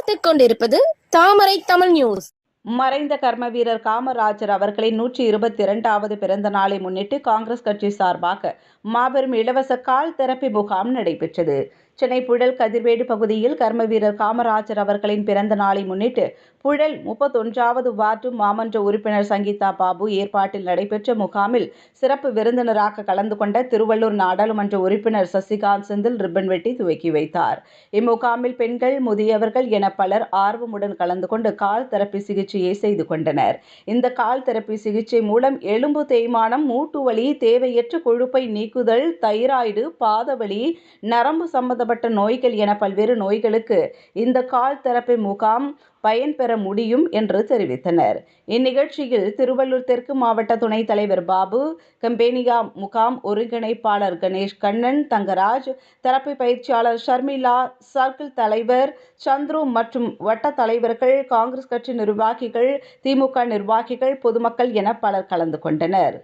பார்த்துக் கொண்டிருப்பது தாமரை தமிழ் நியூஸ். மறைந்த கர்ம வீரர் காமராஜர் அவர்களின் 122வது பிறந்த நாளை முன்னிட்டு காங்கிரஸ் கட்சி சார்பாக மாபெரும் இலவச கால் தெரப்பி முகாம் நடைபெற்றது. சென்னை புழல் கதிர்வேடு பகுதியில் கர்ம வீரர் காமராஜர் அவர்களின் பிறந்த நாளை முன்னிட்டு புழல் 31வது வார்டு மாமன்ற உறுப்பினர் சங்கீதா பாபு ஏற்பாட்டில் நடைபெற்ற முகாமில் சிறப்பு விருந்தினராக கலந்து கொண்ட திருவள்ளூர் நாடாளுமன்ற உறுப்பினர் சசிகாந்த் செந்தில் ரிப்பன் வெட்டி துவக்கி வைத்தார். இம்முகாமில் பெண்கள், முதியவர்கள் என பலர் ஆர்வமுடன் கலந்து கொண்டு கால் தெரப்பி சிகிச்சையை செய்து கொண்டனர். இந்த கால் தெரப்பி சிகிச்சை மூலம் எலும்பு தேய்மானம், மூட்டு வலி, தேவையற்ற கொழுப்பை நீக்குதல், தைராய்டு, பாதவலி, நரம்பு சம்பந்தப்பட்ட நோய்கள் என பல்வேறு நோய்களுக்கு இந்த கால் தெரப்பி முகாம் பயன்பெற முடியும் என்று தெரிவித்தனர். இந்நிகழ்ச்சியில் திருவள்ளூர் தெற்கு மாவட்ட துணைத் தலைவர் பாபு, கம்பேனியா முகாம் ஒருங்கிணைப்பாளர் கணேஷ் கண்ணன், தங்கராஜ், தெரப்பி பயிற்சியாளர் ஷர்மிளா, சர்க்கிள் தலைவர் சந்துரு மற்றும் வட்ட தலைவர்கள், காங்கிரஸ் கட்சி நிர்வாகிகள், திமுக நிர்வாகிகள், பொதுமக்கள் என பலர் கலந்து கொண்டனர்.